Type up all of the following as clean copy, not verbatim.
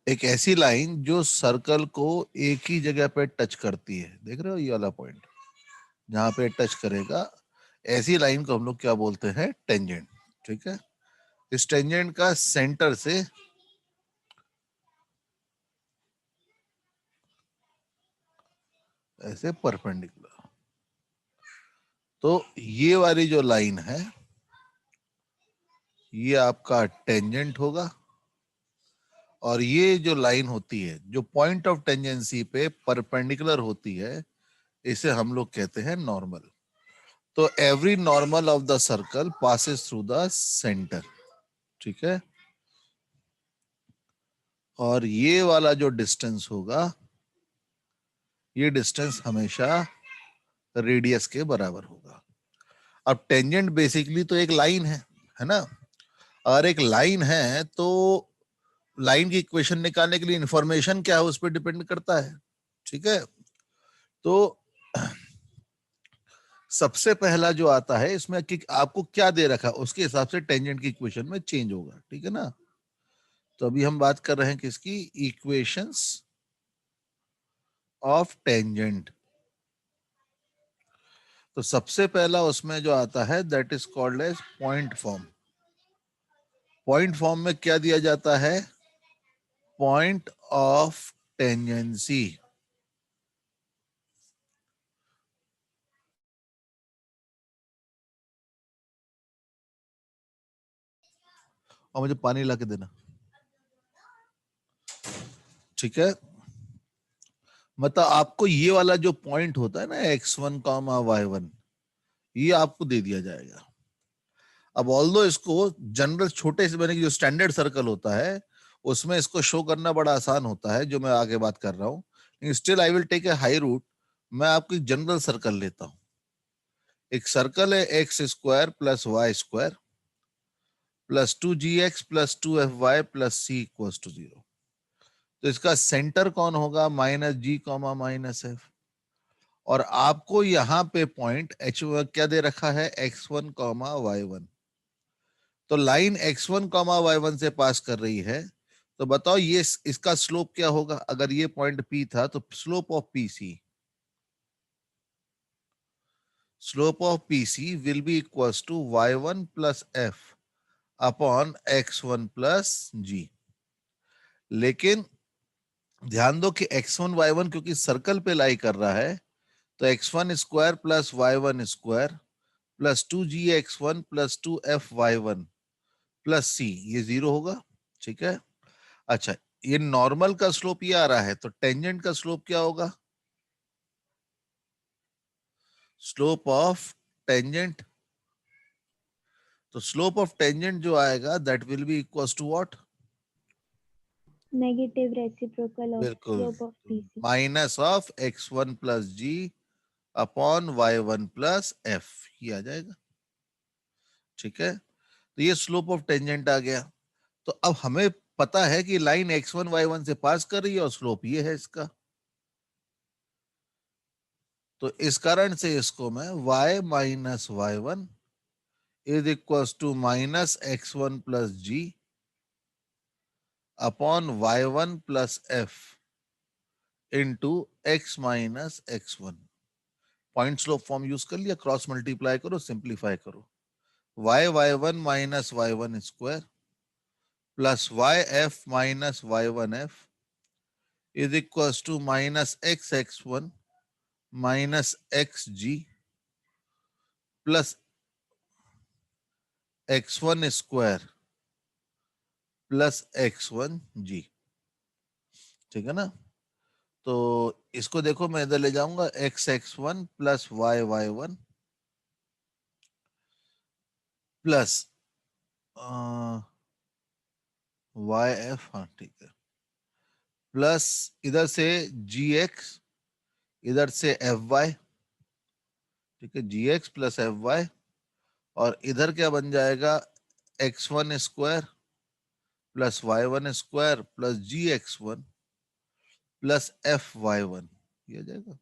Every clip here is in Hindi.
एक ऐसी लाइन जो सर्कल को एक ही जगह पे टच करती है, देख रहे हो ये वाला पॉइंट जहां पे टच करेगा, ऐसी लाइन को हम लोग क्या बोलते हैं, टेंजेंट। ठीक है, इस टेंजेंट का सेंटर से ऐसे परपेंडिकुलर, तो ये वाली जो लाइन है ये आपका टेंजेंट होगा, और ये जो लाइन होती है जो पॉइंट ऑफ टेंजेंसी पे परपेंडिकुलर होती है, इसे हम लोग कहते हैं नॉर्मल। तो every normal of the circle passes through the centre. ठीक है, और ये वाला जो डिस्टेंस होगा, ये डिस्टेंस हमेशा रेडियस के बराबर होगा। अब टेंजेंट बेसिकली तो एक लाइन है ना, और एक लाइन है तो लाइन की इक्वेशन निकालने के लिए इंफॉर्मेशन क्या है उस पर डिपेंड करता है। ठीक है, तो सबसे पहला जो आता है इसमें कि आपको क्या दे रखा, उसके हिसाब से टेंजेंट की इक्वेशन में चेंज होगा। ठीक है ना, तो अभी हम बात कर रहे हैं किसकी, इक्वेशंस ऑफ टेंजेंट। तो सबसे पहला उसमें जो आता है that is called as point form. Point form में क्या दिया जाता है, पॉइंट ऑफ टेंजेंसी। और मुझे पानी ला के देना। ठीक है, मतलब आपको ये वाला जो पॉइंट होता है ना x1 कॉमा y1, ये आपको दे दिया जाएगा। अब ऑल्दो इसको जनरल छोटे से बने की जो स्टैंडर्ड सर्कल होता है उसमें इसको शो करना बड़ा आसान होता है, जो मैं आगे बात कर रहा हूँ, लेकिन still I will take a high route. मैं आपको एक जनरल सर्कल लेता हूँ। एक सर्कल है x square plus y square plus 2gx plus 2fy plus c equal to 0। तो इसका सेंटर कौन होगा, minus g comma minus f. और आपको यहाँ पे पॉइंट एच क्या दे रखा है, x1 कॉमा y1। तो लाइन x1 कॉमा y1 से पास कर रही है, तो बताओ ये इसका स्लोप क्या होगा। अगर ये पॉइंट P था तो slope of PC, slope of PC will be equals to y1 plus f upon x1 plus g। लेकिन ध्यान दो कि x1 y1 क्योंकि सर्कल पे लाई कर रहा है, तो x1 square plus y1 square plus 2gx1 plus 2fy1 plus c, ये 0 होगा। ठीक है, अच्छा, ये नॉर्मल का स्लोप ये आ रहा है, तो टेंजेंट का स्लोप क्या होगा, स्लोप ऑफ टेंजेंट। तो स्लोप ऑफ टेंजेंट जो आएगा that will be equals to what, negative reciprocal of बिल्कुल, slope of PC. Minus of x1 plus g upon y1 plus f, ये आ जाएगा। ठीक है, तो ये स्लोप ऑफ टेंजेंट आ गया। तो अब हमें पता है कि लाइन x1 y1 से पास कर रही है और स्लोप ये है इसका, तो इस कारण से इसको मैं y minus y1 is equals to minus x1 plus g upon y1 plus f into x minus x1। Point slope form use कर लिया, क्रॉस मल्टीप्लाई करो, सिंप्लीफाई करो, y1 minus y1 square plus yf minus y1f is equals to minus x(x1) minus xg plus x1 square plus x1g। ठीक है ना, तो इसको देखो मैं इधर ले जाऊंगा, x(x1) plus y(y1) plus yf, हाँ ठीक है, प्लस इधर से gx, इधर से fy। ठीक है, gx प्लस fy, और इधर क्या बन जाएगा, x1 square plus y1 square plus gx1 plus fy1, ये आ जाएगा।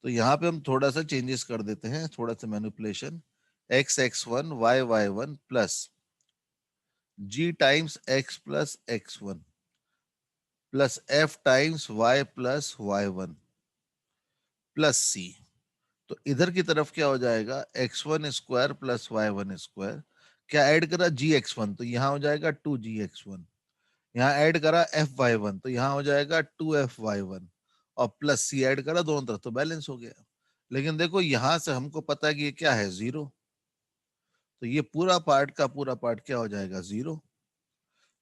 तो यहाँ पे हम थोड़ा सा चेंजेस कर देते हैं, थोड़ा सा manipulation, x(x1) y(y1) plus g times x plus x1 plus f times y plus y1 plus c. तो इधर की तरफ क्या हो जाएगा, x1 square plus y1 square, क्या ऐड करा gx1, तो यहाँ हो जाएगा 2gx1, यहाँ ऐड करा fy1, तो यहाँ हो जाएगा 2fy1, और प्लस सी ऐड करा दोनों तरफ, तो बैलेंस हो गया। लेकिन देखो यहां से हमको पता है कि ये क्या है, 0, तो ये पूरा पार्ट का पूरा पार्ट क्या हो जाएगा, 0।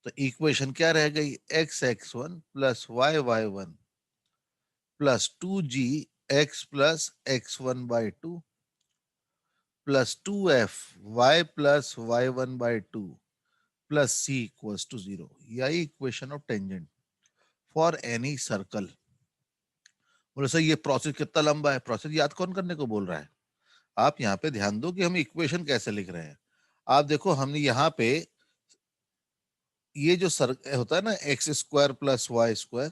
तो इक्वेशन क्या रह गई, x(x1) plus y(y1) plus 2g(x plus x1/2) plus 2f(y plus y1/2) plus c equals to 0। यही equation of tangent for any circle. बोले सर ये प्रोसेस कितना लंबा है, प्रोसेस याद कौन करने को बोल रहा है। आप यहाँ पे ध्यान दो कि हम इक्वेशन कैसे लिख रहे हैं। आप देखो हमने यहाँ पे ये जो सर होता है ना, x² प्लस y²,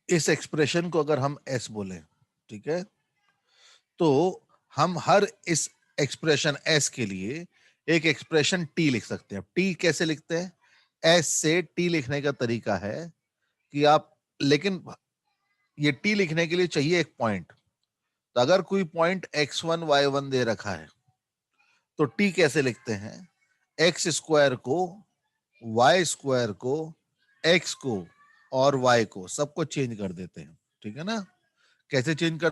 इस एक्सप्रेशन को अगर हम s बोले, ठीक है, तो हम हर इस एक्सप्रेशन s के लिए एक एक्सप्रेशन t लिख सकते हैं। t कैसे लिखते हैं, s से t लिखने का तरीका है कि आप, लेकिन ये t लिखने के लिए चाहिए एक पॉइंट। तो अगर कोई पॉइंट x1 y1 दे रखा है तो t कैसे लिखते हैं, x² को, y² को, x को और y को सबको चेंज कर देते हैं, ठीक है ना। कैसे चेंज कर,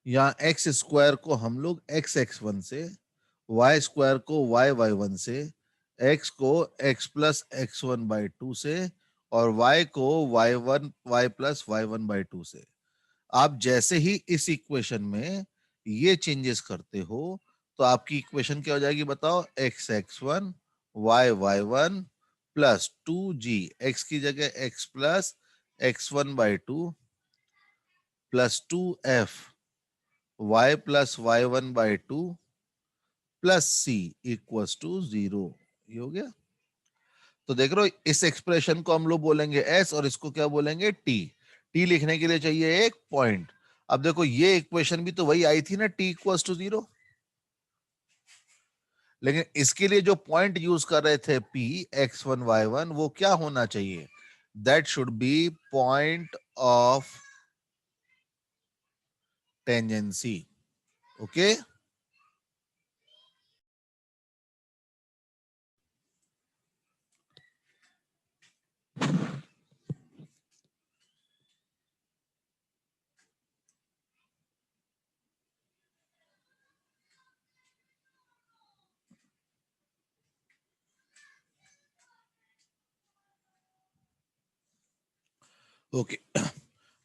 यहाँ x² को हम लोग x(x1) से, y² को y(y1) से, x को x प्लस x1/2 से, और y को y प्लस y1/2 से। आप जैसे ही इस इक्वेशन में ये चेंजेस करते हो तो आपकी इक्वेशन क्या हो जाएगी बताओ, x(x1) y(y1) plus 2g, x की जगह x plus x1/2 plus 2f y plus y1/2 plus c equals to 0। ये हो गया। तो देख रहे हो, इस एक्सप्रेशन को हम लोग बोलेंगे s और इसको क्या बोलेंगे, t। t लिखने के लिए चाहिए एक पॉइंट। अब देखो ये इक्वेशन भी तो वही आई थी ना, t इक्वल्स टू 0, लेकिन इसके लिए जो पॉइंट यूज कर रहे थे p x1 y1, वो क्या होना चाहिए, that should B point of tangency. Okay, okay.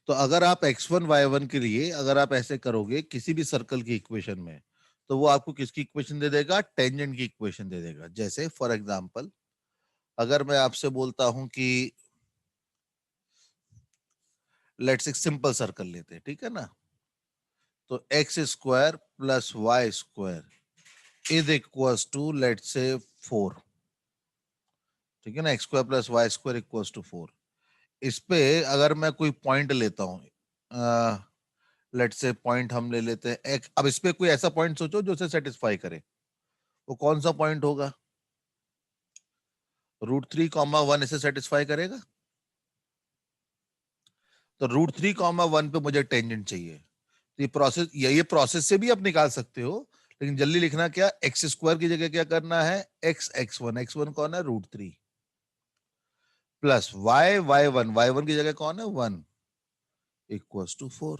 तो अगर आप x1 y1 के लिए अगर आप ऐसे करोगे किसी भी सर्कल की इक्वेशन में, तो वो आपको किसकी इक्वेशन दे देगा, टेंजेंट की इक्वेशन दे देगा। जैसे फॉर एग्जांपल अगर मैं आपसे बोलता हूं कि लेट्स एक सिंपल सर्कल लेते हैं, ठीक है ना, तो x² plus y² is equals to let's say 4, ठीक है ना, x² plus y² equals to 4। इस पे अगर मैं कोई पॉइंट लेता हूं, लेट से पॉइंट हम ले लेते हैं एक, अब इस पे कोई ऐसा पॉइंट सोचो जो उसे सेटिस्फाई करे, वो कौन सा पॉइंट होगा, √3, 1 इसे सेटिस्फाई करेगा। तो √3, 1 पे मुझे टेंजेंट चाहिए। तो ये प्रोसेस से भी आप निकाल सकते हो, लेकिन जल्दी लिखना क्या, x² की जगह क्या करना है, x(x1) कौन है, √3 प्लस y(y1) की जगह कौन है, 1 इक्वल्स टू 4।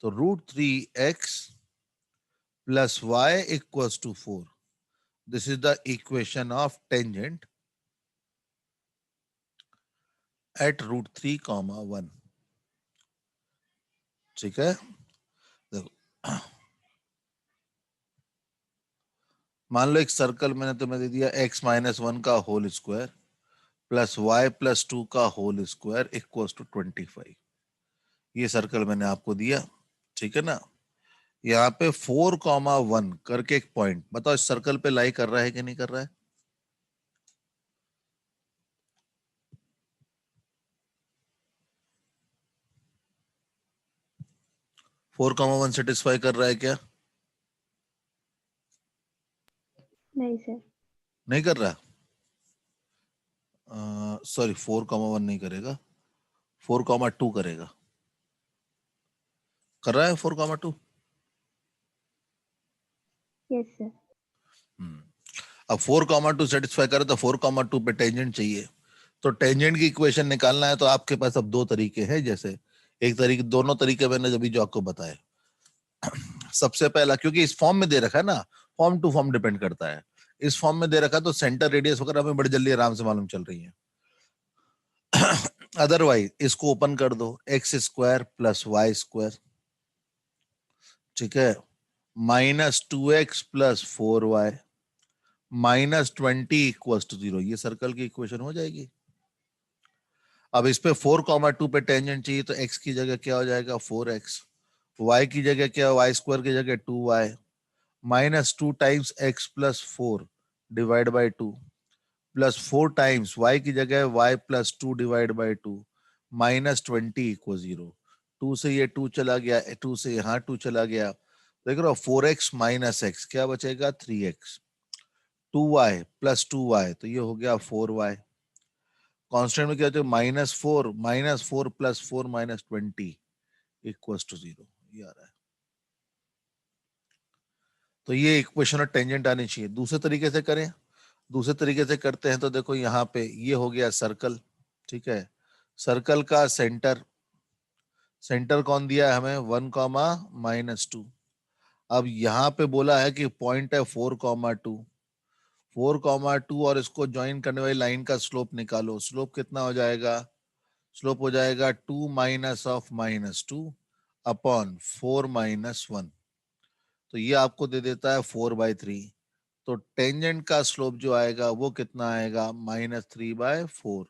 तो √3x plus y equals to 4। This is the equation of tangent at √3, 1। ठीक है, देखो मान लो एक सर्कल मैंने तुम्हें दे दिया x-1 का होल स्क्वायर प्लस y+2 का होल स्क्वायर इक्वल्स टू 25। ये सर्कल मैंने आपको दिया, ठीक है ना। यहाँ पे 4,1 करके एक पॉइंट, बताओ इस सर्कल पे लाई कर रहा है कि नहीं कर रहा है? फोर कॉमा वन सेटिस्फाई कर रहा है क्या? नहीं सर। नहीं कर रहा। सॉरी, 4,1 नहीं करेगा, 4,2 करेगा। कर रहा है 4,2? Yes sir. अब 4,2 सेटिस्फाई करे तो 4,2 पे टेंजेंट चाहिए। तो टेंजेंट की इक्वेशन निकालना है तो आपके पास अब दो तरीके हैं। जैसे एक तरीके, दोनों तरीके मैंने अभी जो आपको बताए। सबसे पहला, क्योंकि इस फॉर्म में दे रखा है ना, फॉर्म टू फॉर्म डिपेंड करता है। इस फॉर्म में दे रखा है तो सेंटर रेडियस वगैरह हमें बड़ी जल्दी आराम से मालूम चल रही है। अदरवाइज इसको ओपन कर दो, x square plus y square, ठीक है, -2x + 4y -20 = 0। ये सर्कल की इक्वेशन हो जाएगी। अब इस पे 4,2 पे टेंजेंट चाहिए तो x की जगह क्या हो जाएगा, 4x, y की जगह क्या, वाई स्क्वायर की जगह 2y, -2 times x + 4 divide by 2 plus 4 times y की जगह y + 2 डिवाइड बाई 2 -20 = 0। 2 से ये 2 चला गया, 2 से यहाँ 2 चला गया, देख रहे हो, 4x - x क्या बचेगा, 3x, 2y + 2y तो ये हो गया 4y। कांस्टेंट में क्या होता है, -4 + 4 -20 = 0। ये आ रहा है। तो ये इक्वेशन और टेंजेंट आनी चाहिए। दूसरे तरीके से करें, दूसरे तरीके से करते हैं तो देखो यहाँ पे ये हो गया सर्कल, ठीक है। सर्कल का सेंटर, सेंटर कौन दिया है हमें, 1, -2। अब यहाँ पे बोला है कि पॉइंट है 4,2, 4,2 और इसको ज्वाइन करने वाली लाइन का स्लोप निकालो। स्लोप कितना हो जाएगा, स्लोप हो जाएगा 2 - (-2) अपॉन 4 - 1। तो ये आपको दे देता है 4/3। तो टेंजेंट का स्लोप जो आएगा वो कितना आएगा, -3/4।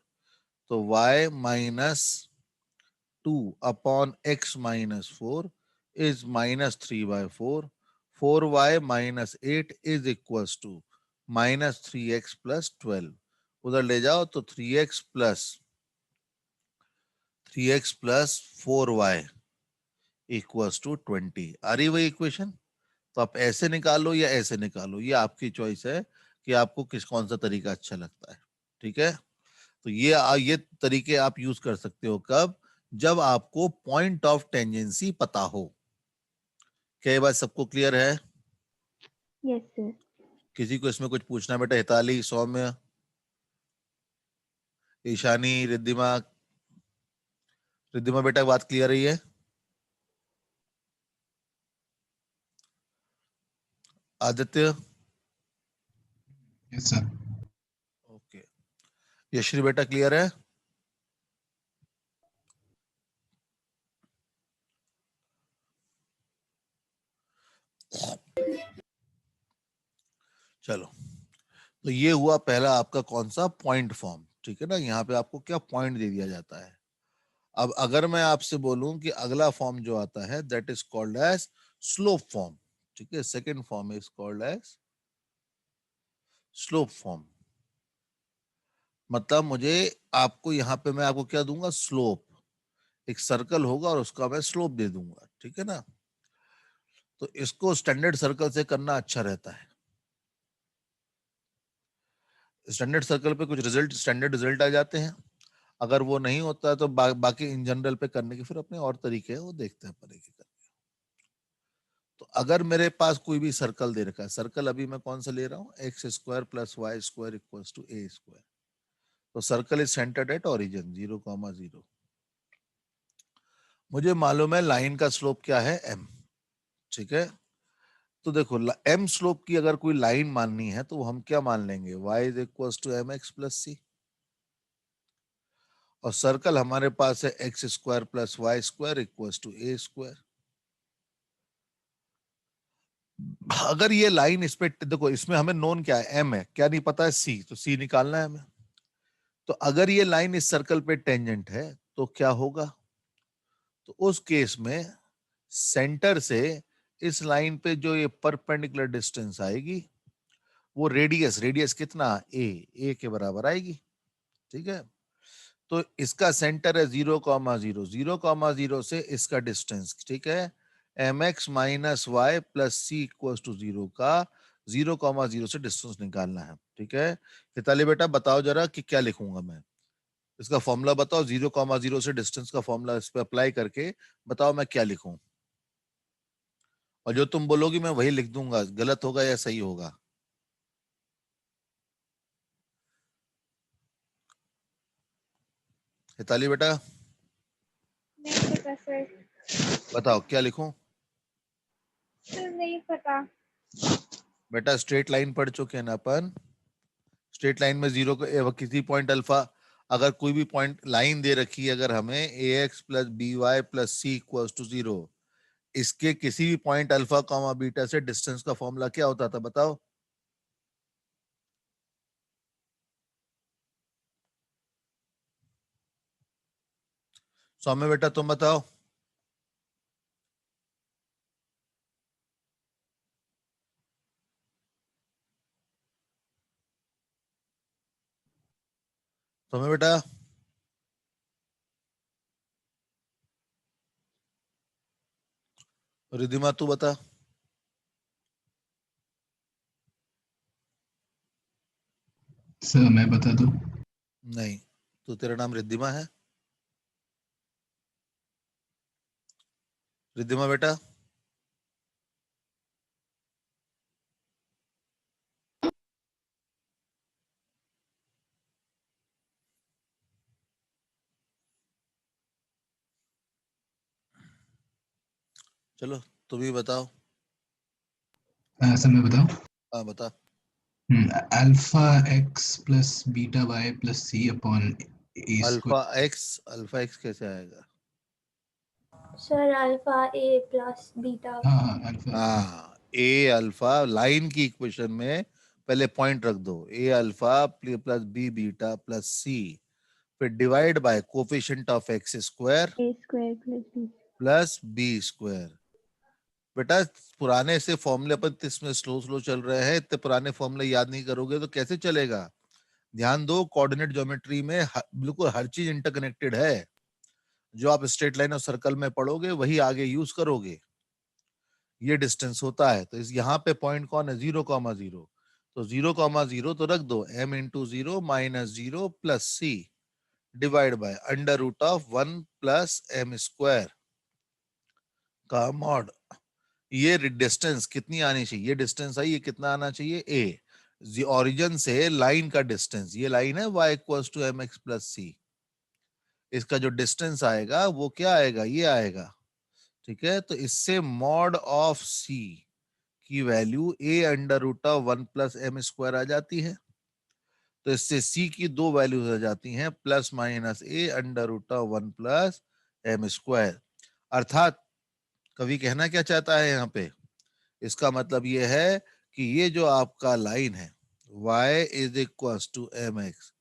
तो y -2 upon x -4 is -3/4। 4y -8 is equals to -3x + 12। उधर ले जाओ तो 3x + 4y इक्वल्स टू 20। आ रही वही इक्वेशन? तो आप ऐसे निकालो या ऐसे निकालो, ये आपकी चॉइस है कि आपको कौन सा तरीका अच्छा लगता है, ठीक है। तो ये तरीके आप यूज कर सकते हो कब, जब आपको पॉइंट ऑफ टेंजेंसी पता हो। क्या ये बात सबको क्लियर है? Yes sir. किसी को इसमें कुछ पूछना बेटा? हिताली, सौम्य, ईशानी, रिद्धिमा, रिद्धिमा बेटा बात क्लियर रही है? Aditya, yes sir. ओके, यश्री बेटा क्लियर है? चलो, तो ये हुआ पहला आपका कौन सा, पॉइंट फॉर्म, ठीक है ना। यहाँ पे आपको क्या पॉइंट दे दिया जाता है। अब अगर मैं आपसे बोलूं कि अगला फॉर्म जो आता है that is called as slope form, ठीक है, second form is called as slope form. मतलब मुझे, आपको यहाँ पे मैं आपको क्या दूंगा, स्लोप, एक सर्कल होगा और उसका मैं स्लोप दे दूंगा, ठीक है ना। तो इसको स्टैंडर्ड सर्कल से करना अच्छा रहता है। स्टैंडर्ड सर्कल पे कुछ रिजल्ट, स्टैंडर्ड रिजल्ट आ जाते हैं। अगर वो नहीं होता है तो बाकी इन जनरल पे करने के फिर अपने और तरीके हैं, वो देखते हैं अपन एक एक करके। तो अगर मेरे पास कोई भी सर्कल दे रखा है, सर्कल अभी मैं कौन सा ले रहा हूँ, x² + y² = a²। तो circle is centred at origin 0,0। मुझे मालूम है लाइन का स्लोप क्या है, m, ठीक है। तो देखो m स्लोप की अगर कोई लाइन माननी है तो हम क्या मान लेंगे, y = mx + c। और सर्कल हमारे पास है x² + y² = a²। अगर ये लाइन इस पे देखो, इसमें हमें नोन क्या है, m है, क्या नहीं पता है, c, तो c निकालना है हमें। तो अगर ये लाइन इस सर्कल पे टेंजेंट है तो क्या होगा, तो उस केस में सेंटर से इस लाइन पे जो ये परपेंडिकुलर डिस्टेंस आएगी वो रेडियस कितना ए के बराबर आएगी, ठीक है। तो इसका सेंटर है 0,0, 0,0 से इसका डिस्टेंस, ठीक है, mx minus y plus c equal to 0 का 0,0 से डिस्टेंस निकालना है, ठीक है। हिताली बेटा बताओ जरा कि क्या लिखूंगा मैं, इसका फॉर्मूला बताओ, 0,0 से डिस्टेंस का फॉर्मूला इस पे अप्लाई करके बताओ मैं क्या लिखूं, और जो तुम बोलोगी मैं वही लिख दूंगा, गलत होगा या सही होगा। हिताली बेटा नहीं पता सर। बताओ क्या लिखूं। सर नहीं पता। बेटा स्ट्रेट लाइन पढ़ चुके हैं ना अपन, स्ट्रेट लाइन में जीरो को किसी पॉइंट अल्फा, अगर कोई भी पॉइंट लाइन दे रखी है अगर हमें a x plus b y plus c equal to 0, इसके किसी भी पॉइंट अल्फा कॉमा बीटा से डिस्टेंस का फॉर्मूला क्या होता था बताओ। सौम्य बेटा तुम बताओ। सौम्य बेटा रिद्धिमा तू बता। सर मैं बता दूं? नहीं, तो तेरा नाम रिद्धिमा है? रिद्धिमा बेटा चलो तुम ही बताओ। सर मैं बताऊं? हाँ बता। Alpha x plus beta y plus c upon a square. Alpha x कैसे आएगा? Sir alpha a plus beta. हाँ अल्फा। हाँ, ए अल्फा लाइन की इक्वेशन में पहले पॉइंट रख दो, a alpha plus b beta plus c, फिर divide by coefficient of x square a square plus b. Plus b square. बेटा पुराने से फॉर्मूले अपन इसमें स्लो स्लो चल रहे हैं, इतने पुराने फॉर्मूले याद नहीं करोगे तो कैसे चलेगा। ध्यान दो, कोऑर्डिनेट ज्योमेट्री में बिल्कुल हर चीज इंटरकनेक्टेड है, जो आप स्ट्रेट लाइन और सर्कल में पढ़ोगे वही आगे यूज करोगे। ये डिस्टेंस होता है, तो इस यहाँ पे पॉइंट कौन है 0,0, तो 0,0 तो रख दो m into 0 minus 0 plus c divide by under root of 1 plus M square का मॉड। ये डिस्टेंस कितनी आनी चाहिए, ये डिस्टेंस है, ये कितना आना चाहिए ए, ओरिजिन से लाइन का डिस्टेंस, ये लाइन है y equals to m x plus c, इसका जो डिस्टेंस आएगा वो क्या आएगा, ये आएगा, ठीक है। तो इससे मॉड ऑफ सी की value a under root of 1 plus M square आ जाती है, तो इससे सी की दो वैल्यूज आ जाती हैं, plus minus A under root of 1 plus M square. अर्थात कवि कहना क्या चाहता है यहाँ पे, इसका मतलब ये है कि ये जो आपका लाइन है y is equal to m x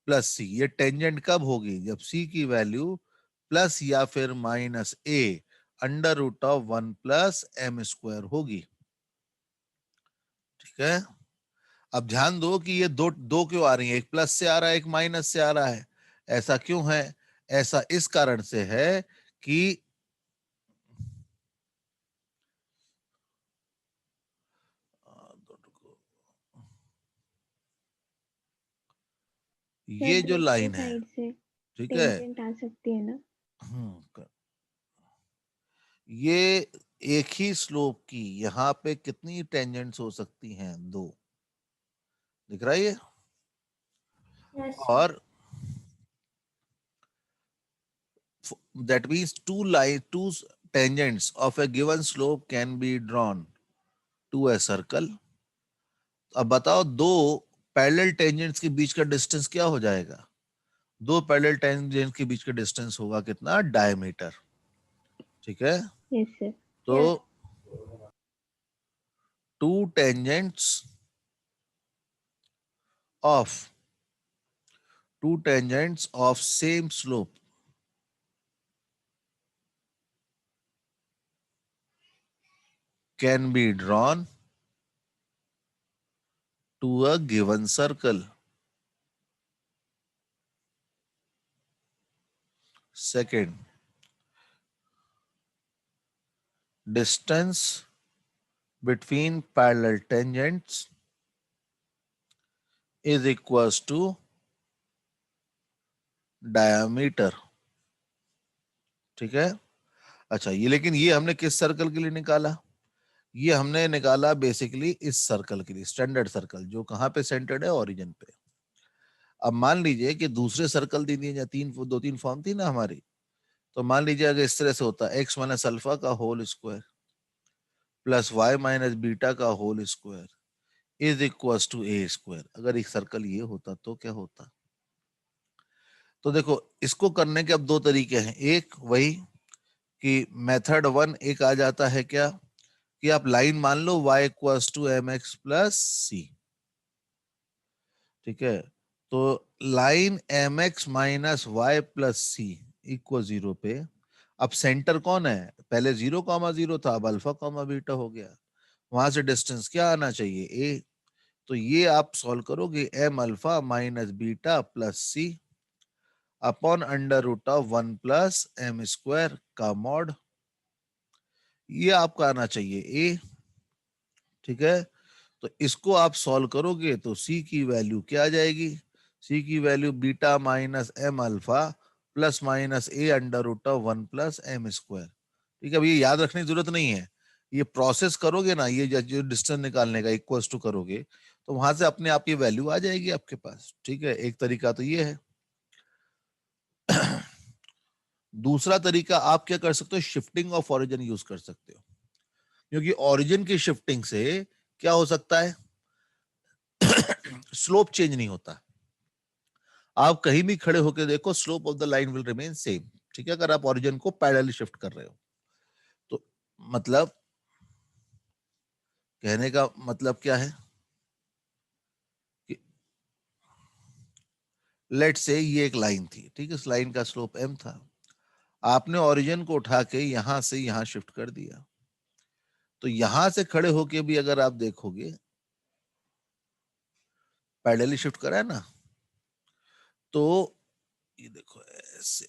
plus c, ये टेंजेंट कब होगी, जब c की वैल्यू प्लस या फिर minus a under root of 1 plus M square होगी, ठीक है। अब ध्यान दो कि ये दो दो क्यों आ रही है, एक प्लस से आ रहा है एक माइनस से आ रहा है, ऐसा क्यों है, ऐसा इस कारण से है कि सर ये जो दूसरे लाइन है, साइड से ठीक है, टेंजेंट आ सकती है ना। ये एक ही स्लोप की यहाँ पे कितनी टेंजेंट्स हो सकती हैं, दो, दिख रहा है ये, यस। और that means two tangents of a given slope can be drawn to a circle। अब बताओ दो पैरेलल टेंजेंट्स के बीच का डिस्टेंस क्या हो जाएगा, दो पैरेलल टेंजेंट्स के बीच का डिस्टेंस होगा कितना, डायमीटर, ठीक है। Yes sir. तो yes. Two tangents of same slope, can be drawn to a given circle. Second, distance between parallel tangents is equals to diameter. ठीक है। अच्छा, ये लेकिन ये हमने किस सर्कल के लिए निकाला? ये हमने निकाला बेसिकली इस सर्कल के लिए, स्टैंडर्ड सर्कल, जो कहाँ पे सेंटर्ड है? ओरिजिन पे। अब मान लीजिए कि दूसरे सर्कल दे दिए, या दो तीन फॉर्म थी ना हमारी, तो मान लीजिए अगर इस तरह से होता एक्स माइनस अल्फा का whole square plus y minus beta का whole square is equal to a square. अगर एक सर्कल ये होता तो क्या होता? तो देखो, इसको करने के अब दो तरीके हैं। एक वही कि मेथड वन एक आ जाता है क्या, कि आप लाइन मान लो y equals to m x plus c. ठीक है, तो line m x minus y plus c equal 0 पे अब सेंटर कौन है? पहले 0,0 था, अब अल्फा कॉमा बीटा हो गया। वहां से डिस्टेंस क्या आना चाहिए? ए। तो ये आप सॉल्व करोगे, m alpha minus beta plus c upon under root of 1 plus M square का मॉड। ये आपका आना चाहिए ए। ठीक है, तो इसको आप सॉल्व करोगे तो सी की वैल्यू क्या आ जाएगी? सी की value beta minus M alpha plus minus A under root of 1 plus M square. ठीक है, अब ये याद रखने की जरूरत नहीं है, ये प्रोसेस करोगे ना, ये जो डिस्टेंस निकालने का इक्वल्स टू करोगे तो वहां से अपने आप ये वैल्यू आ जाएगी आपके पास। ठीक है, एक तरीका तो ये है। दूसरा तरीका आप क्या कर सकते हो? शिफ्टिंग ऑफ ओरिजिन यूज कर सकते हो, क्योंकि ओरिजिन की शिफ्टिंग से क्या हो सकता है? स्लोप चेंज नहीं होता। आप कहीं भी खड़े होकर देखो, slope of the line will remain same. ठीक है, अगर आप ओरिजिन को पैरेलली शिफ्ट कर रहे हो तो। मतलब कहने का मतलब क्या है कि लेट से ये एक लाइन थी, ठीक है, इस लाइन का स्लोप m था। आपने ओरिजिन को उठा के यहां से यहां शिफ्ट कर दिया, तो यहां से खड़े होके भी अगर आप देखोगे, पैरेलली शिफ्ट करा है ना, तो ये देखो ऐसे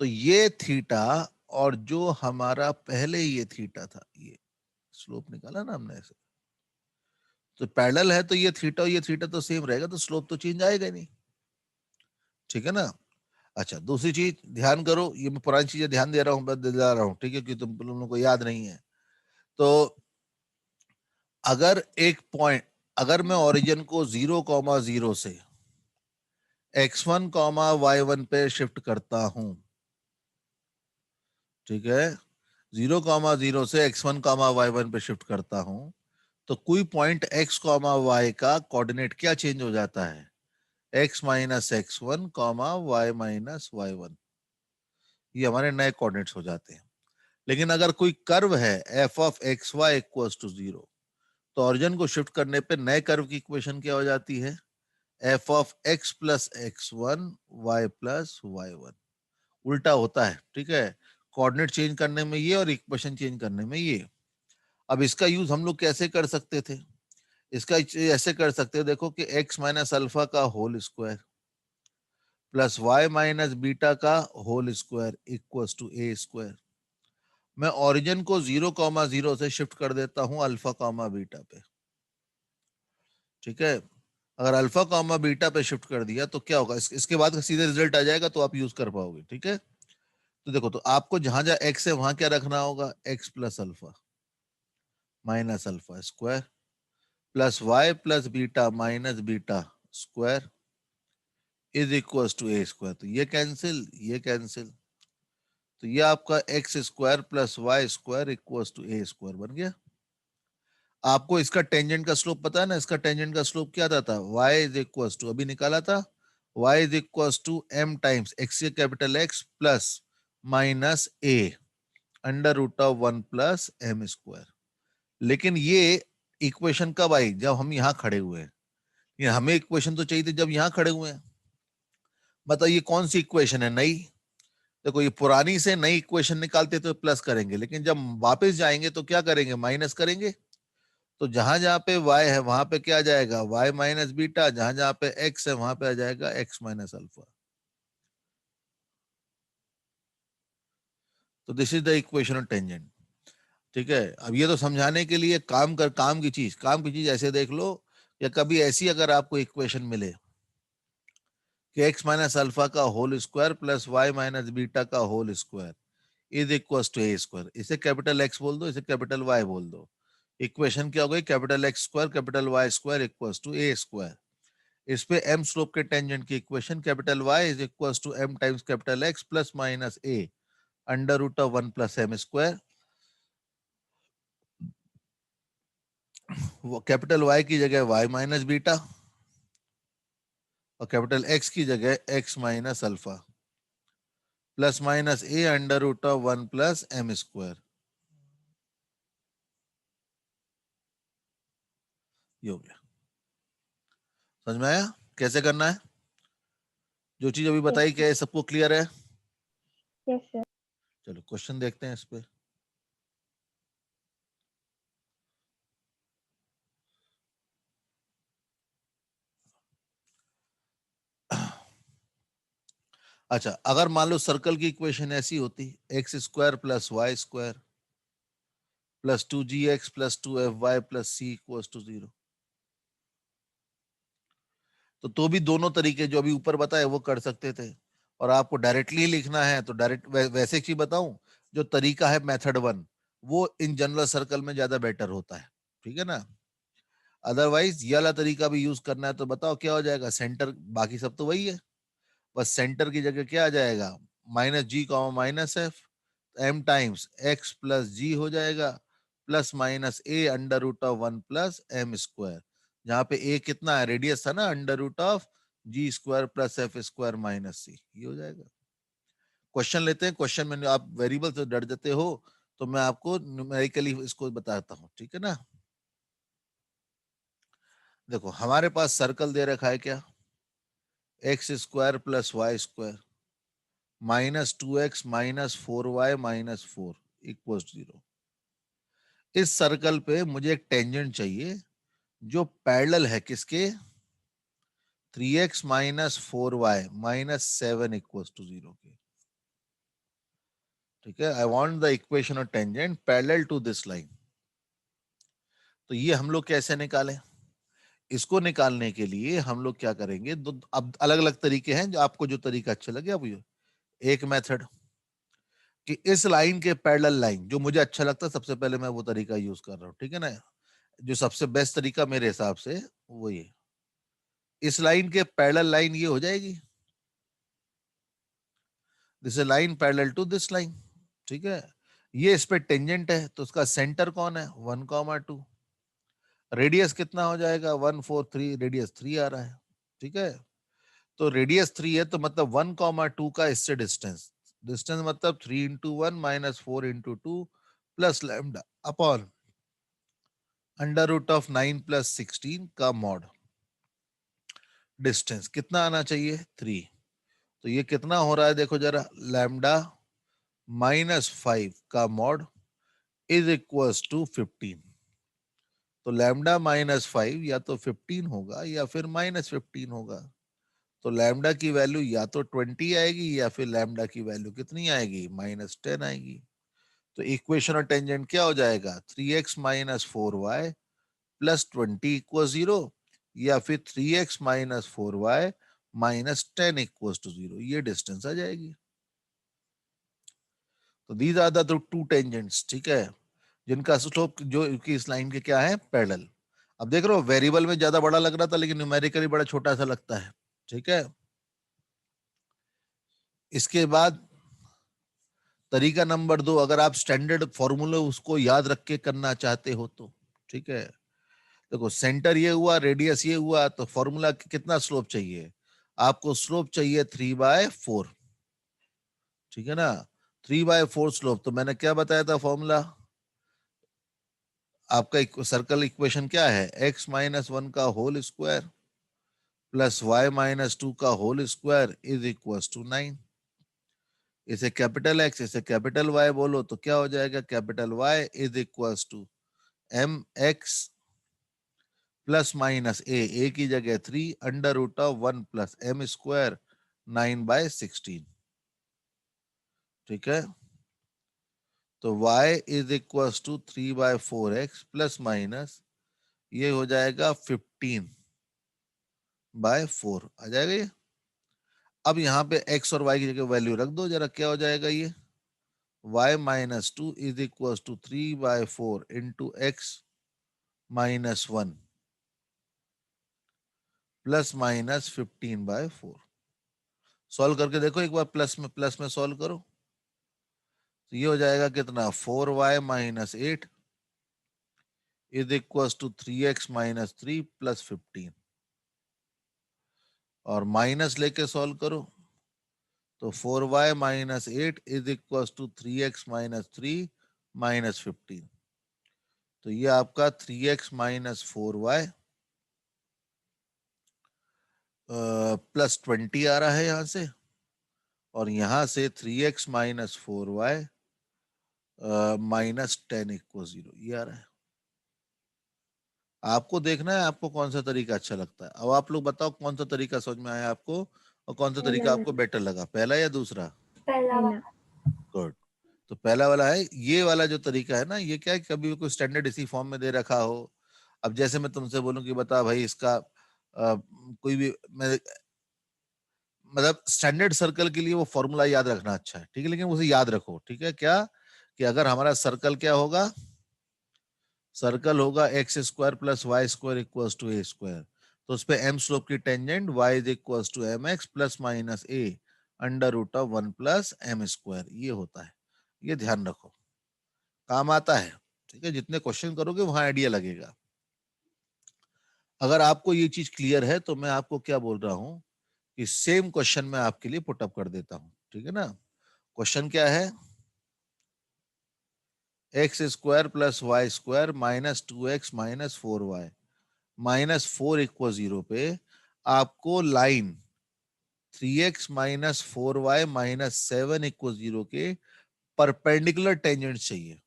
तो ये थीटा और जो हमारा पहले ये थीटा था, ये स्लोप निकाला ना हमने ऐसे, तो पैरेलल है तो ये थीटा और ये थीटा तो सेम रहेगा, तो स्लोप तो चेंज आएगा ही नहीं। ठीक है ना। अच्छा, दूसरी चीज ध्यान करो, ये मैं पुरानी चीजें ध्यान दे रहा हूँ, दिला रहा हूँ, ठीक है, क्योंकि तुम लोगों को याद नहीं है। तो अगर एक पॉइंट, अगर मैं ओरिजिन को 0,0 से x1, y1 पे शिफ्ट करता हूं, ठीक है, 0,0 से x1, y1 पे शिफ्ट करता हूं, तो कोई पॉइंट x, y का कोऑर्डिनेट क्या चेंज हो जाता है? x minus x1, y minus y1। ये हमारे नए कोऑर्डिनेट्स हो जाते हैं। लेकिन अगर कोई कर्व है f of x y equals to 0, तो ओरिजिन को शिफ्ट करने पे नए कर्व की इक्वेशन क्या हो जाती है? f of x plus x1 y plus y1। उल्टा होता है। ठीक है, कोऑर्डिनेट चेंज करने में ये और इक्वेशन चेंज करने में ये। अब इसका यूज हम लोग कैसे कर सकते थे? इसका ऐसे कर सकते हैं, देखो कि x माइनस अल्फा का whole square plus y minus beta का whole square equals to a square. मैं ओरिजिन को 0,0 से शिफ्ट कर देता हूं अल्फा कॉमा बीटा पे। ठीक है, अगर अल्फा कॉमा बीटा पे शिफ्ट कर दिया तो क्या होगा? इसके बाद का सीधे रिजल्ट आ जाएगा, तो आप यूज कर पाओगे। ठीक है, तो देखो, तो आपको जहां जहां एक्स है वहां क्या रखना होगा? X plus alpha minus alpha square plus y plus beta minus beta square is equal to a square. तो ये कैंसिल, ये कैंसिल, तो ये आपका x square plus y square equal to a square बन गया। आपको इसका टेंजेंट का स्लोप पता है ना? इसका टेंजेंट का स्लोप क्या था? y इज इक्वल टू, अभी निकाला था, y is equal to m times x capital x plus minus A under root of 1 plus M square. लेकिन ये इक्वेशन कब आई? जब हम यहां खड़े हुए हैं। ये हमें इक्वेशन तो चाहिए थी जब यहां खड़े हुए हैं। मतलब ये कौन सी इक्वेशन है? नई। देखो ये पुरानी से नई इक्वेशन निकालते तो प्लस करेंगे, लेकिन जब वापस जाएंगे तो क्या करेंगे, माइनस करेंगे। तो जहां जहां पे y है वहां पे क्या आ जाएगा, y माइनस बीटा, जहां जहां पे x है वहां पे आ जाएगा x माइनस अल्फा। तो this is the equation of tangent. ठीक है, अब ये तो समझाने के लिए काम की चीज ऐसे देख लो, या कभी ऐसी अगर आपको इक्वेशन मिले कि x माइनस अल्फा का whole square plus y minus beta का whole square is equal to a square, इसे कैपिटल X बोल दो, इसे कैपिटल Y बोल दो। इक्वेशन क्या हो गई, capital X square capital Y square equal to a square. इस पे m स्लोप के टेंजेंट की equation capital Y is equal to m times capital X plus minus a under root of 1 plus m square. वो कैपिटल Y की जगह y माइनस बीटा और कैपिटल X की जगह x minus alpha plus minus a under root of 1 plus m square. ये हो गया, समझ में आया कैसे करना है? जो चीज अभी बताई क्या है, सबको क्लियर है? Yes sir. चलो क्वेश्चन देखते हैं इस पे। अच्छा, अगर मान लो सर्कल की इक्वेशन ऐसी होती, x square plus y square plus 2gx plus 2fy plus c equals to 0, तो भी दोनों तरीके जो अभी ऊपर बताए वो कर सकते थे। और आपको डायरेक्टली लिखना है तो डायरेक्ट वैसे चीज बताऊं, जो तरीका है मेथड 1 वो इन जनरल सर्कल में ज्यादा बेटर होता है, ठीक है ना। अदरवाइज ये वाला तरीका भी यूज करना है तो बताओ क्या हो जाएगा, सेंटर बाकी सब तो वही है, बस सेंटर की जगह क्या आ जाएगा, minus g comma minus f, m times x plus g हो जाएगा plus minus A under root of 1 plus M square, जहां पे ए कितना है, रेडियस था ना, under root of g square plus f square minus c, ये हो जाएगा। क्वेश्चन लेते हैं, क्वेश्चन में आप वेरिएबल से डर जाते हो तो मैं आपको न्यूमेरिकली इसको बताता हूँ, ठीक है ना। देखो हमारे पास सर्कल दे रखा है क्या, x square plus y square minus 2x minus 4y minus 4 equal 0। इस सर्कल पे मुझे एक टेंजेंट चाहिए जो पैरेलल है किसके, 3x minus 4y minus 7 equal to 0 के। ठीक है, I want the equation of tangent parallel to this line. तो ये हम लोग कैसे निकालें, इसको निकालने के लिए हम लोग क्या करेंगे, दो अब अलग अलग तरीके हैं, जो आपको जो तरीका अच्छा लगे आप ये। एक मेथड कि इस लाइन के पैरेलल लाइन, जो मुझे अच्छा लगता है सबसे पहले मैं वो तरीका यूज कर रहा हूँ, ठीक है ना। जो सबसे बेस्ट तरीका मेरे हिसाब से वो ये, इस लाइन के पैरेलल लाइन ये हो जाएगी, this is line parallel to this line, ठीक है। ये इस पे टेंजेंट है तो उसका सेंटर कौन है, 1,2, रेडियस कितना हो जाएगा 1 4 3, रेडियस 3 आ रहा है, ठीक है। तो रेडियस 3 है तो मतलब 1,2 का इससे डिस्टेंस, डिस्टेंस मतलब 3 into 1 minus 4 into 2 plus lambda upon under root of 9 plus 16 का मॉड। डिस्टेंस कितना आना चाहिए 3, तो ये कितना हो रहा है देखो जरा, लैम्डा माइनस 5 का मॉड इज इक्वल्स टू 15। तो लैम्डा माइनस 5 या तो 15 होगा या फिर माइनस 15 होगा। तो लैम्डा की वैल्यू या तो 20 आएगी या फिर लैम्डा की वैल्यू कितनी आएगी, माइनस 10 आएगी। तो इक्वेशन और टेंजेंट क्या हो जाएगा, 3x minus 4y plus 20 equal 0 या फिर 3x minus 4y minus 10 equal to 0, ये डिस्टेंस आ जाएगी। तो these are the two tangents, ठीक है, जिनका स्लोप जो कि इस लाइन के क्या है, पैरेलल। अब देख रहे हो वेरिएबल में ज्यादा बड़ा लग रहा था लेकिन न्यूमेरिकली बड़ा छोटा सा लगता है, ठीक है। इसके बाद तरीका नंबर 2, अगर आप स्टैंडर्ड फॉर्मूला उसको याद रख के करना चाहते हो तो, ठीक है। देखो सेंटर ये हुआ, रेडियस ये हुआ, तो फॉर्मूला कितना स्लोप चाहिए आपको, स्लोप चाहिए 3/4, ठीक है ना। 3/4 स्लोप, तो मैंने क्या बताया था फॉर्मूला आपका, सर्कल इक्वेशन क्या है, x माइनस 1 का whole square plus y minus 2 का whole square is equal to 9। इसे कैपिटल एक्स, इसे कैपिटल वाई बोलो तो क्या हो जाएगा, capital y is equals to m x plus minus a की जगह 3 under root of 1 plus M square 9/16। ठीक है, तो y is equals to 3/4x plus minus ये हो जाएगा 15/4 आ जाएगा ये। अब यहाँ पे x और y की जगह वैल्यू रख दो जरा, क्या हो जाएगा ये, y minus 2 is equals to 3/4 into x minus 1 plus minus 15/4। Solve करके देखो एक बार, प्लस में सॉल्व करो तो ये हो जाएगा कितना, 4y minus 8 is equals to 3x minus 3 plus 15, और माइनस लेके सॉल्व करो तो 4y minus 8 is equals to 3x minus 3 minus 15। तो ये आपका 3x माइनस 4y प्लस 20 आ रहा है यहां से, और यहां से 3x minus 4y minus 10 equal 0 ये आ रहा है। आपको देखना है आपको कौन सा तरीका अच्छा लगता है। अब आप लोग बताओ कौन सा तरीका समझ में आया आपको, और कौन सा तरीका आपको बेटर लगा, पहला या दूसरा। पहला। गुड। तो पहला वाला है, ये वाला जो तरीका है ना, ये क्या है, कभी कोई स्टैंडर्ड इसी फॉर्म में दे रखा हो। अब जैसे मैं तुमसे बोलूं कि बता भाई इसका कोई भी मैं मतलब स्टैंडर्ड सर्कल के लिए वो फॉर्मूला याद रखना अच्छा है, ठीक है, लेकिन उसे याद रखो, ठीक है, क्या कि अगर हमारा सर्कल क्या होगा, सर्कल होगा x square plus y square equals to a square, तो उस पे एम स्लोप की tangent y is equals to m x plus minus A under root of 1 plus M square, ये होता है। ये ध्यान रखो, काम आता है, ठीक है, जितने क्वेश्चन करोगे वहां आइडिया लगेगा। अगर आपको ये चीज क्लियर है तो मैं आपको क्या बोल रहा हूं कि सेम क्वेश्चन मैं आपके लिए पुट अप कर देता हूं, ठीक है ना। क्वेश्चन क्या है, x square plus y square minus 2x minus 4y minus 4 equal 0 पे आपको line 3x minus 4y minus 7 equal 0 के परपेंडिकुलर टेंजेंट चाहिए,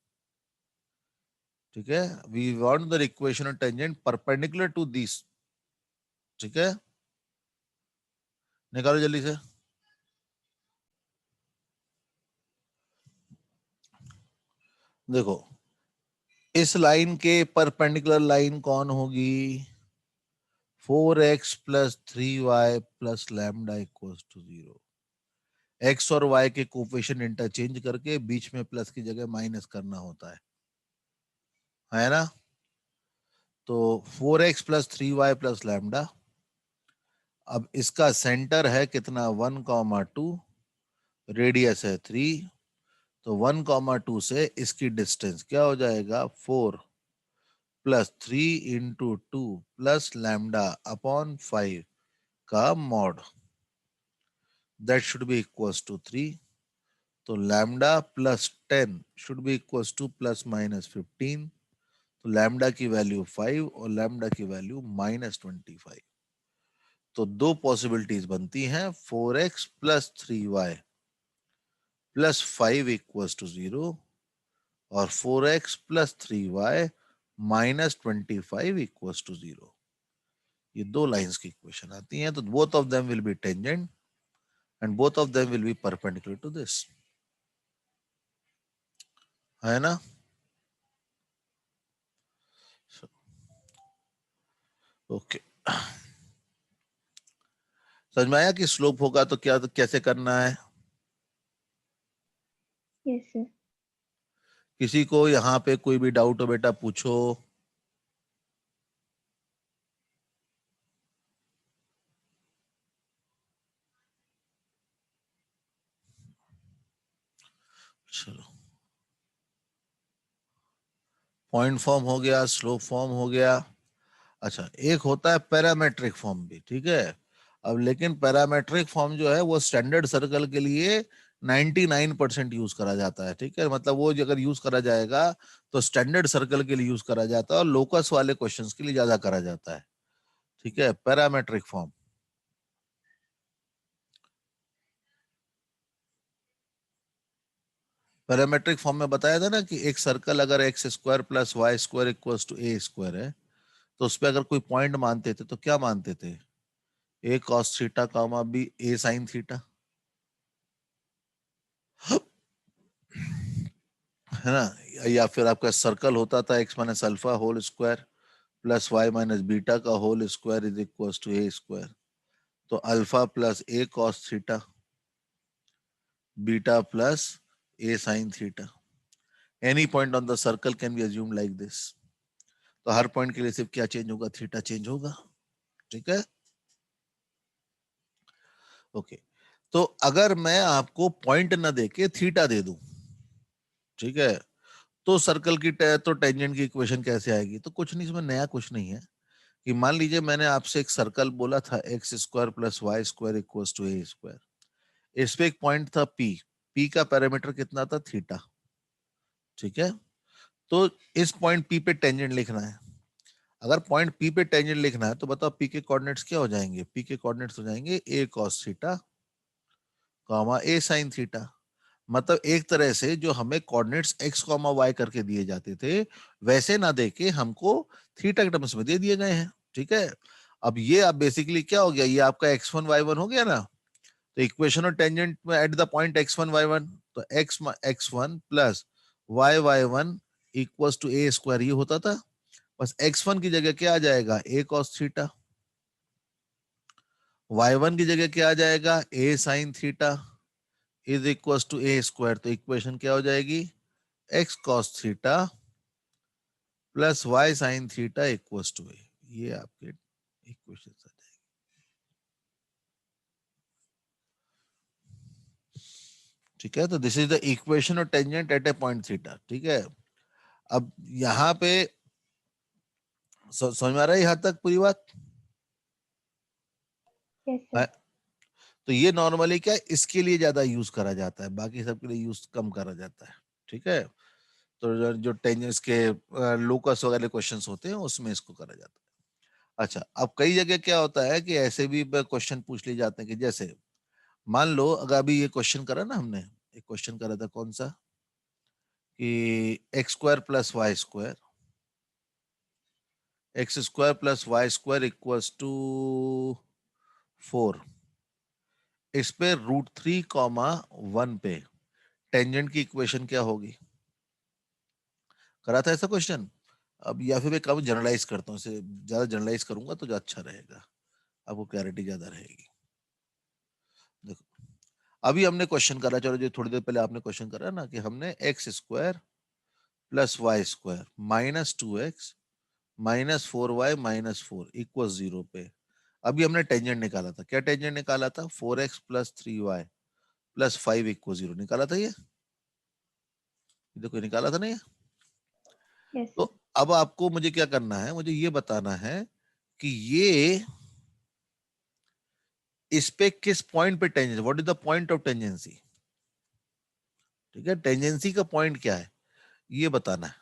ठीक है। We want the equation of tangent perpendicular to this, ठीक है, निकालो जल्दी से। देखो इस लाइन के परपेंडिकुलर लाइन कौन होगी, 4x plus 3y plus lambda equals to 0। X और वाई के कोफिशिएंट इंटरचेंज करके बीच में प्लस की जगह माइनस करना होता है ना। तो 4x plus 3y plus lambda, अब इसका सेंटर है कितना 1,2, रेडियस है 3, तो 1,2 से इसकी डिस्टेंस क्या हो जाएगा 4 plus 3 into 2 plus lambda upon 5 का mod, that should be equals to 3। तो lambda plus 10 should be equals to plus minus 15। तो लैम्डा की वैल्यू 5 और लैम्डा की वैल्यू माइनस 25। तो दो पॉसिबिलिटीज बनती हैं, 4x plus 3y plus 5 equals to 0 और 4x plus 3y minus 25 equals to 0। ये दो लाइंस की इक्वेशन आती हैं, तो both of them will be tangent and both of them will be perpendicular to this, है ना। ओके, समझ में आया कि स्लोप होगा तो क्या, तो कैसे करना है। Yes sir. किसी को यहाँ पे कोई भी डाउट हो बेटा पूछो। चलो, पॉइंट फॉर्म हो गया, स्लोप फॉर्म हो गया। अच्छा, एक होता है पैरामेट्रिक फॉर्म भी, ठीक है। अब लेकिन पैरामेट्रिक फॉर्म जो है वो स्टैंडर्ड सर्कल के लिए 99% यूज करा जाता है, ठीक है। मतलब वो अगर यूज करा जाएगा तो स्टैंडर्ड सर्कल के लिए यूज करा जाता है और लोकस वाले क्वेश्चंस के लिए ज्यादा करा जाता है, ठीक है, पैरामेट्रिक फॉर्म। पैरामेट्रिक फॉर्म में बताया था ना कि एक सर्कल अगर x square plus y square equals to a square है, तो उस पर अगर कोई पॉइंट मानते थे तो क्या मानते थे? A cos theta comma b a sine theta, है ना? या फिर आपका सर्कल होता था x minus alpha whole square plus y minus beta का whole square is equals to a square, तो alpha plus a cos theta beta plus a sine theta, any point on the circle can be assumed like this. तो हर पॉइंट के लिए सिर्फ क्या चेंज होगा? थीटा चेंज होगा। ठीक है, ओके। तो अगर मैं आपको पॉइंट ना देके थीटा दे दूं, ठीक है, तो सर्कल की तो टेंजेंट की इक्वेशन कैसे आएगी? तो कुछ नहीं, इसमें नया कुछ नहीं है कि मान लीजिए मैंने आपसे एक सर्कल बोला था x square plus y square equals to a square, इस पे एक पॉइंट था पी, पी का पैरामीटर कितना था? थीटा। ठीक है, तो इस पॉइंट पी पे टेंजेंट लिखना है। अगर पॉइंट पी पे टेंजेंट लिखना है तो बताओ पी के कोऑर्डिनेट्स क्या हो जाएंगे? पी के कोऑर्डिनेट्स हो जाएंगे ए कॉस थीटा कॉमा ए साइन थीटा। मतलब एक तरह से जो हमें कोऑर्डिनेट्स एक्स कॉमा वाई करके दिए जाते थे, वैसे ना देके हमको थीटा के टर्म्स में दे दिए गए हैं। ठीक है, अब ये आप बेसिकली क्या हो गया, ये आपका x1 y1 हो गया ना। तो इक्वेशन और टेंजेंट में at the point x1 y1, तो x1 plus y1 equals to a square, ये होता था। बस x1 की जगह क्या आ जाएगा? a cos theta. y1 की जगह क्या आ जाएगा? a sin theta is equals to a square. तो इक्वेशन क्या हो जाएगी? x cos theta plus y sin theta equals to a. ये आपके इक्वेशन आ जाएगी। ठीक है, तो this is the equation of tangent at a point theta. ठीक है, अब यहां पे समझ में आ रहा है यहां तक पूरी बात? Yes, है? sir. तो ये नॉर्मली क्या है, इसके लिए ज्यादा यूज करा जाता है, बाकी सबके लिए यूज कम करा जाता है। ठीक है, तो जो टेंजेंट्स के लोकस वगैरह क्वेश्चंस होते हैं उसमें इसको करा जाता है। अच्छा, अब कई जगह क्या होता है कि ऐसे भी क्वेश्चन पूछ लिए जाते हैं कि जैसे मान लो अगर अभी ये क्वेश्चन करा ना हमने, एक क्वेश्चन करा था कौन सा, कि x square plus y square, x square plus y square equals to 4, इस पे √3, 1 पे टेंजेंट की इक्वेशन क्या होगी? करा था ऐसा क्वेश्चन? अब या फिर मैं कब जनरलाइज करता हूँ, इसे ज्यादा जनरलाइज करूंगा तो अच्छा रहेगा, आपको क्लैरिटी ज्यादा रहेगी। देखो, अभी हमने क्वेश्चन करा, चलो जो थोड़ी देर पहले आपने क्वेश्चन करा ना, कि हमने x square plus y square minus 2x minus 4y minus 4 equal 0 पे अभी हमने टेंजेंट निकाला था। क्या टेंजेंट निकाला था? 4x plus 3y plus 5 equal 0 निकाला था। ये देखो, निकाला था ना ये। Yes, तो sir. अब आपको मुझे क्या करना है, मुझे ये बताना है कि ये इस पे किस पॉइंट पे tangency, what is the point of tangency. ठीक है, टेंजेंसी का पॉइंट क्या है ये बताना है।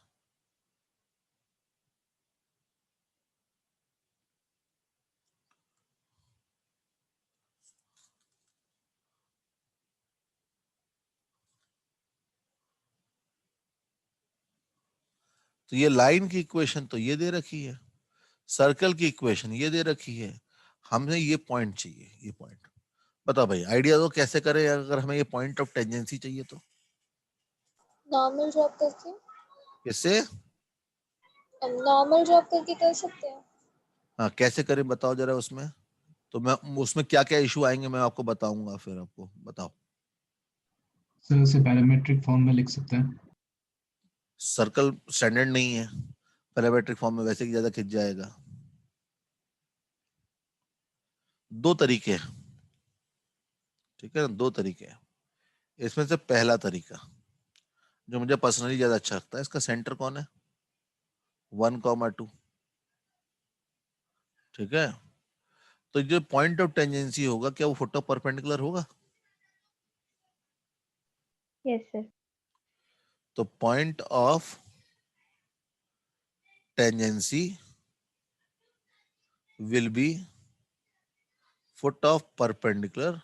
तो ये लाइन की इक्वेशन तो ये दे रखी है, सर्कल की इक्वेशन ये दे रखी है, हमें ये पॉइंट चाहिए। ये पॉइंट बताओ भाई, आइडिया दो कैसे करें अगर हमें ये पॉइंट ऑफ टेंजेंसी चाहिए तो। नॉर्मल ड्रॉप करके किससे? नॉर्मल ड्रॉप करके कर सकते हैं. हाँ, कैसे करें बताओ जरा उसमें। तो मैं उसमें क्या क्या इशू आएंगे मैं आपको बताऊंगा, फिर आपको बताओ। सर उसे पैरामेट्रिक फॉर्म में लिख सकते हैं. सर्कल स्टैंडर्ड नहीं है, पैरामेट्रिक फॉर्म में वैसे ही ज्यादा खिंच जाएगा। दो तरीके हैं, ठीक है ना, दो तरीके हैं। इसमें से पहला तरीका जो मुझे पर्सनली ज्यादा अच्छा लगता है, इसका सेंटर कौन है? 1,2। ठीक है, तो जो पॉइंट ऑफ टेंजेंसी होगा क्या वो फुट ऑफ परपेंडिकुलर होगा? Yes, sir. तो point of tangency will be foot of perpendicular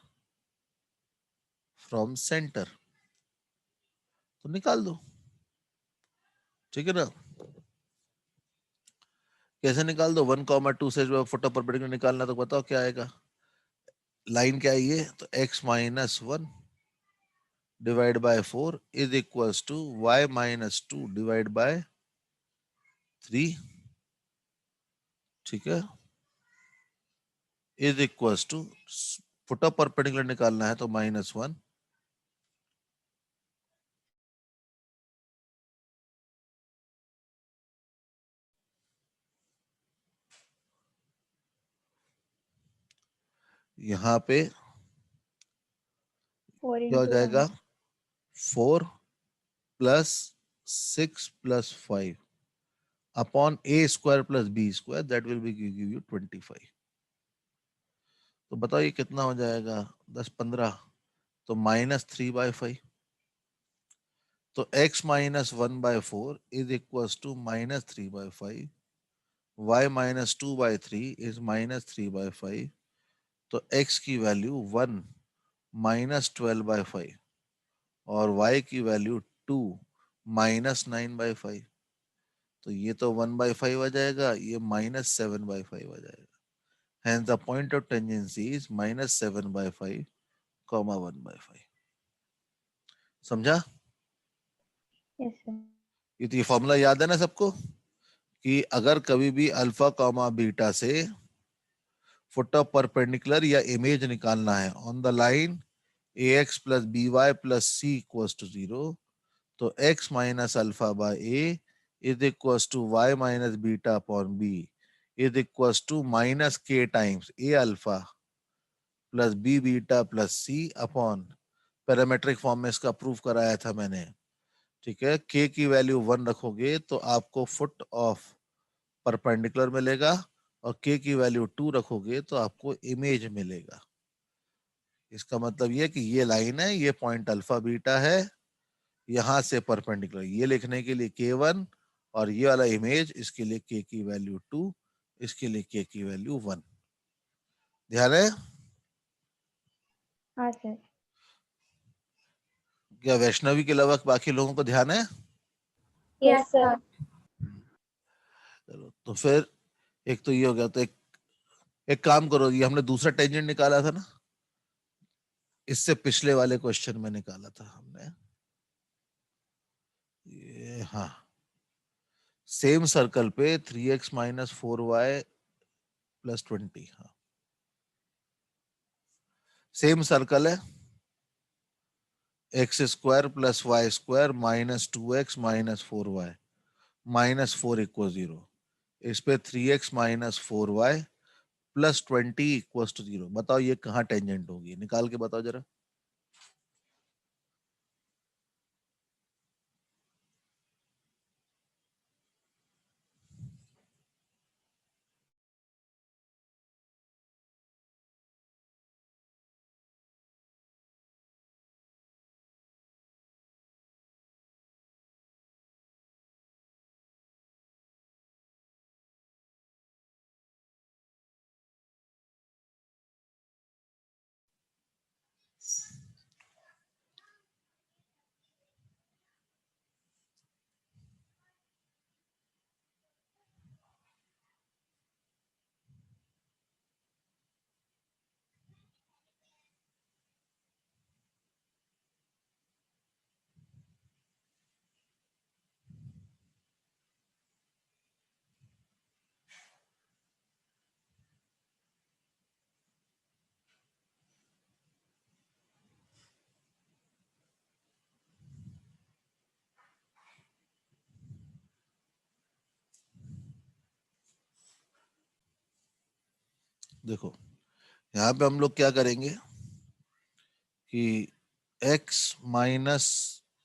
from centre. तो निकाल दो, ठीक है ना। कैसे निकाल दो, 1,2 से जो फुट परपेंडिकुलर निकालना, तो बताओ क्या आएगा। लाइन क्या है ये, तो x minus 1 divide by 4 is equals to y minus 2 divide by 3, ठीक है, is equals to foot perpendicular निकालना है तो -1 यहाँ पे 4 क्या हो into 1. जाएगा, 4 plus 6 plus 5 upon a square plus b square, that will B give you 25। तो बताओ ये कितना हो जाएगा, 10 15, तो -3/5। तो x minus 1/4 is equals to -3/5, y minus 2/3 is -3/5। तो x की वैल्यू 1 -12/5 और y की वैल्यू 2 -9/5। तो ये तो 1/5 आ जाएगा, ये -7/5 आ जाएगा। Hence the point of tangency is -7/5, 1/5। समझा। Yes, sir. ये तो ये फॉर्मूला याद है ना सबको, कि अगर कभी भी अल्फा कॉमा बीटा से फुट ऑफ परपेंडिकुलर या इमेज निकालना है on the line ax plus b y plus c equals to 0, तो x minus alpha by a is equals to y minus beta upon b is equals to minus k times a alpha plus b beta plus c upon, parametric form में इसका प्रूफ कराया था मैंने, ठीक है। k की वैल्यू 1 रखोगे तो आपको फुट ऑफ परपेंडिकुलर मिलेगा, और k की वैल्यू 2 रखोगे तो आपको इमेज मिलेगा। इसका मतलब ये कि ये लाइन है, ये पॉइंट अल्फा बीटा है, यहां से परपेंडिकुलर ये लिखने के लिए k1, और ये वाला इमेज इसके लिए k की वैल्यू 2, इसके लिए k की वैल्यू 1। ध्यान है। हाँ सर। क्या वैष्णवी के अलावा बाकी लोगों को ध्यान है। Yes sir. चलो तो फिर एक तो ये हो गया, तो एक काम करो, ये हमने दूसरा टेंजेंट निकाला था ना, इससे पिछले वाले क्वेश्चन में निकाला था हमने ये, हाँ, सेम सर्कल पे 3x माइनस 4y प्लस 20, हाँ सेम सर्कल है, x square plus y square minus 2x minus 4y -4 equal 0। इस पे 3x minus 4y plus 20 equal to 0। बताओ ये कहाँ टेंजेंट होगी, निकाल के बताओ जरा। देखो यहाँ पे हम लोग क्या करेंगे कि x माइनस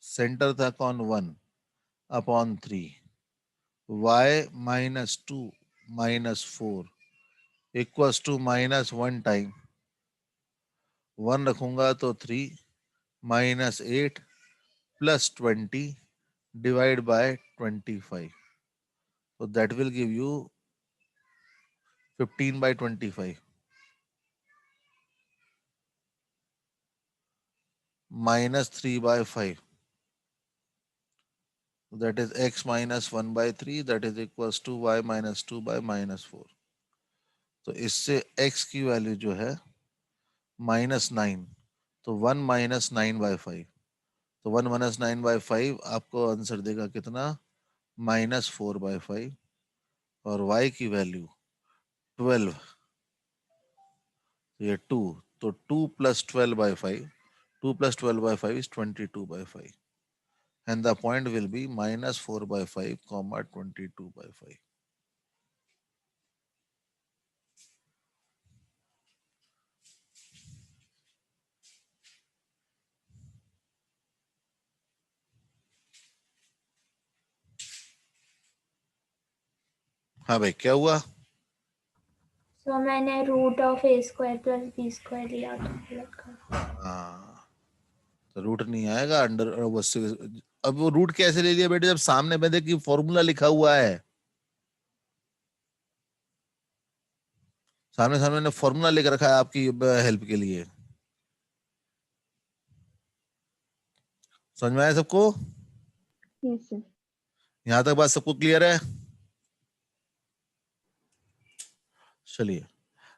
सेंटर था कौन 1 upon 3, y minus 2 minus 4 equals to -1 time 1 रखूंगा तो 3 -8 प्लस 20 डिवाइड बाय 25, तो that will give you 15/25 -3/5। that is x minus 1 by 3 that is equals to y minus 2 by minus 4. तो इससे x की वैल्यू जो है -9, तो 1 minus 9 by 5, तो 1 minus 9 by 5 आपको आंसर देगा कितना, -4 by 5, और y की वैल्यू 12, ये 2, तो 2 plus 12 by 5, 2 plus 12 by 5 is 22 by 5, and the point will be -4 by 5 comma 22 by 5. हाँ भाई, क्या हुआ? तो मैंने root of a square plus b square लिया तो गलत कर। हाँ, तो रूट नहीं आएगा अंडर, अब वो रूट कैसे ले लिया बेटे, जब सामने में देखिए फॉर्मूला लिखा हुआ है, सामने सामने ने फॉर्मूला लिख रखा है आपकी हेल्प के लिए। समझ में आया सबको? Yes sir. यहाँ तक बात सबको क्लियर है? चलिए,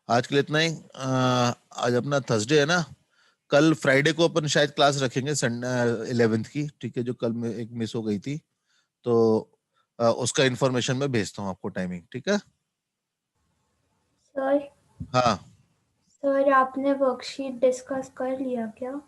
आज के लिए इतना ही। आज अपना थर्सडे है ना, कल फ्राइडे को अपन शायद क्लास रखेंगे, संडे 11th की, ठीक है, जो कल में एक मिस हो गई थी, तो उसका इंफॉर्मेशन मैं भेजता हूँ आपको, टाइमिंग, ठीक है? सर हाँ, सर आपने वर्कशीट डिस्कस कर लिया क्या?